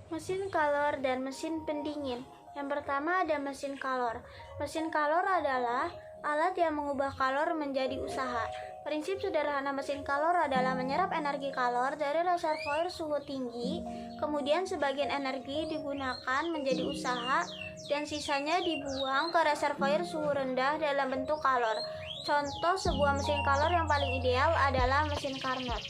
Mesin kalor dan mesin pendingin. Yang pertama ada mesin kalor. Mesin kalor adalah alat yang mengubah kalor menjadi usaha. Prinsip sederhana mesin kalor adalah menyerap energi kalor dari reservoir suhu tinggi, kemudian sebagian energi digunakan menjadi usaha dan sisanya dibuang ke reservoir suhu rendah dalam bentuk kalor. Contoh sebuah mesin kalor yang paling ideal adalah mesin Carnot.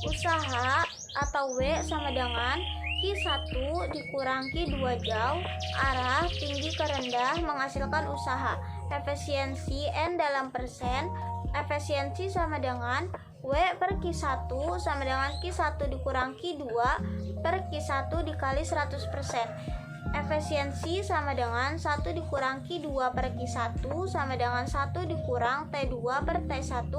Usaha atau W sama dengan Q1 dikurang Q2 jauh, arah tinggi ke rendah menghasilkan usaha. Efisiensi N dalam persen, efisiensi sama dengan W per Q1 sama dengan Q1 dikurang Q2 per Q1 dikali 100%. Efisiensi sama dengan 1 dikurang Q2 per Q1 sama dengan 1 dikurang T2 per T1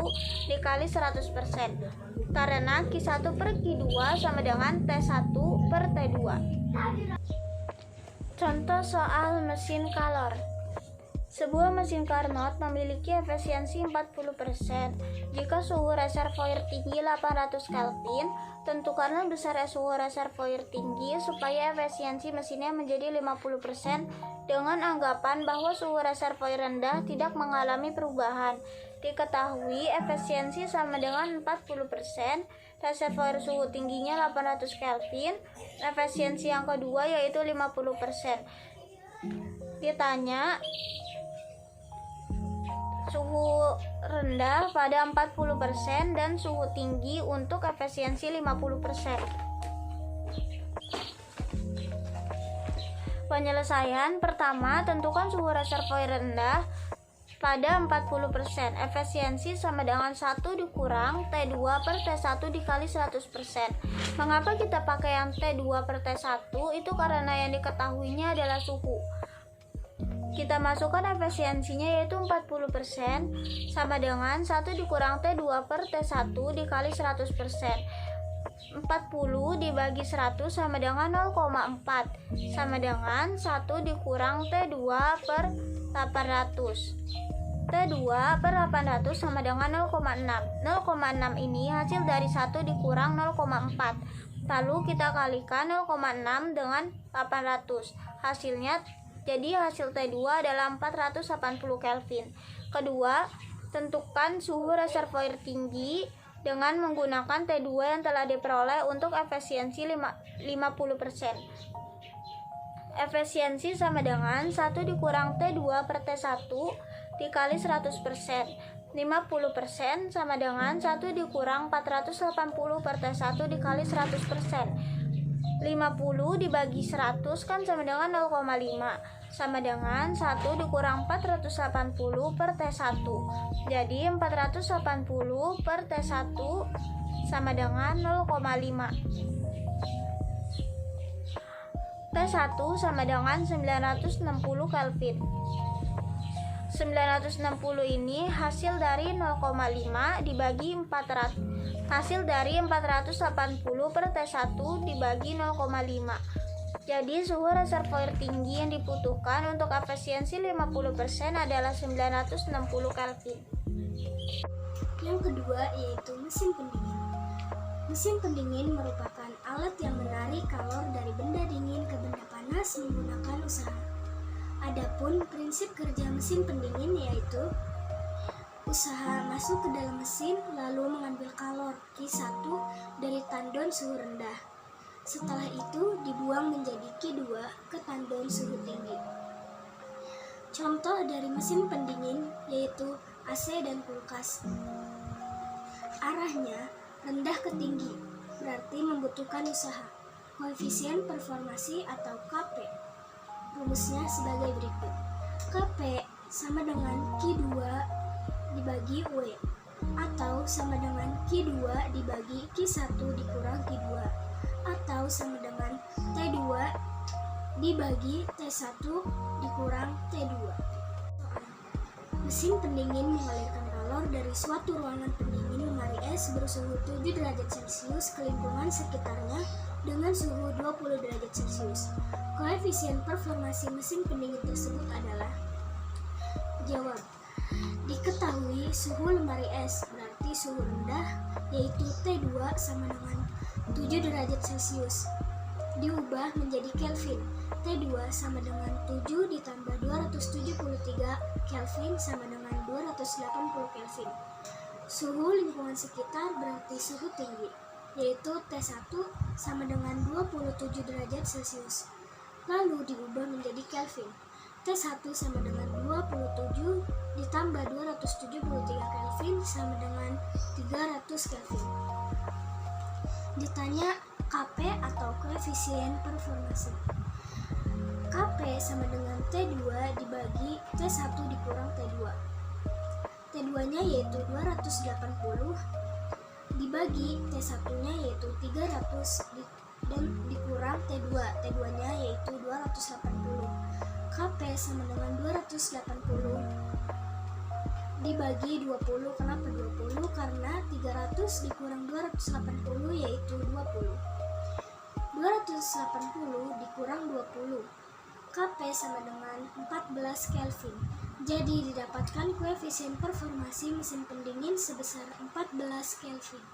dikali 100%. Karena Q1 per Q2 sama dengan T1 per T2. Contoh soal mesin kalor. Sebuah mesin Carnot memiliki efisiensi 40%. Jika suhu reservoir tinggi 800 Kelvin, tentukanlah besar suhu reservoir tinggi supaya efisiensi mesinnya menjadi 50% dengan anggapan bahwa suhu reservoir rendah tidak mengalami perubahan. Diketahui efisiensi sama dengan 40%, reservoir suhu tingginya 800 Kelvin, efisiensi yang kedua yaitu 50%. Ditanya suhu rendah pada 40% dan suhu tinggi untuk efisiensi 50%. Penyelesaian pertama, tentukan suhu reservoir rendah pada 40%. Efisiensi sama dengan 1 dikurang T2 per T1 dikali 100%. Mengapa kita pakai yang T2 per T1? Itu karena yang diketahuinya adalah suhu. Kita masukkan efisiensinya yaitu 40% sama dengan 1 dikurang T2 per T1 dikali 100%. 40 dibagi 100 sama dengan 0,4 sama dengan 1 dikurang T2 per 800. T2 per 800 sama dengan 0,6. 0,6 ini hasil dari 1 dikurang 0,4. Lalu kita kalikan 0,6 dengan 800. Jadi hasil T2 adalah 480 Kelvin. Kedua, tentukan suhu reservoir tinggi dengan menggunakan T2 yang telah diperoleh untuk efisiensi 50%. Efisiensi sama dengan 1 dikurang T2 per T1 dikali 100%. 50% sama dengan 1 dikurang 480 per T1 dikali 100%. 50 dibagi 100 kan sama dengan 0,5 sama dengan 1 dikurang 480 per T1. Jadi 480 per T1 sama dengan 0,5. T1 sama dengan 960 Kelvin. 960 ini hasil dari 0,5 dibagi 400. Hasil dari 480 per T1 dibagi 0,5. Jadi suhu reservoir tinggi yang dibutuhkan untuk efisiensi 50% adalah 960 Kelvin. Yang kedua yaitu mesin pendingin. Mesin pendingin merupakan alat yang menarik kalor dari benda dingin ke benda panas menggunakan usaha. Adapun prinsip kerja mesin pendingin yaitu usaha masuk ke dalam mesin lalu mengambil kalor Q1 dari tandon suhu rendah. Setelah itu dibuang menjadi Q2 ke tandon suhu tinggi. Contoh dari mesin pendingin yaitu AC dan kulkas. Arahnya rendah ke tinggi, berarti membutuhkan usaha. Koefisien performasi atau KP. Rumusnya sebagai berikut. KP sama dengan Q2 dibagi W atau sama dengan Q2 dibagi Q1 dikurang Q2 atau sama dengan T2 dibagi T1 dikurang T2. Mesin pendingin mengalirkan kalor dari suatu ruangan pendingin lemari es bersuhu 7 derajat Celcius ke lingkungan sekitarnya dengan suhu 20 derajat Celcius. Koefisien performasi mesin pendingin tersebut adalah jawab. Diketahui suhu lemari es berarti suhu rendah yaitu T2 sama dengan 7 derajat Celcius. diubah menjadi Kelvin. T2 sama dengan 7 ditambah 273 Kelvin sama dengan 280 Kelvin. Suhu lingkungan sekitar berarti suhu tinggi, yaitu T1 sama dengan 27 derajat Celcius. Lalu diubah menjadi Kelvin. T1 sama dengan 27 ditambah 273 Kelvin sama dengan 300 Kelvin. Ditanya Kp atau koefisien performasi. Kp sama dengan T2 dibagi T1 dikurang T2. T2-nya yaitu 280 dibagi T1-nya yaitu 300 dan dikurang T2. T2-nya yaitu 280. Kp sama dengan 280 dibagi 20. Kenapa 20? Karena 300 dikurang 280 yaitu 20. 280 dikurang 20. Kp sama dengan 14 Kelvin. Jadi didapatkan koefisien performasi mesin pendingin sebesar 14 Kelvin.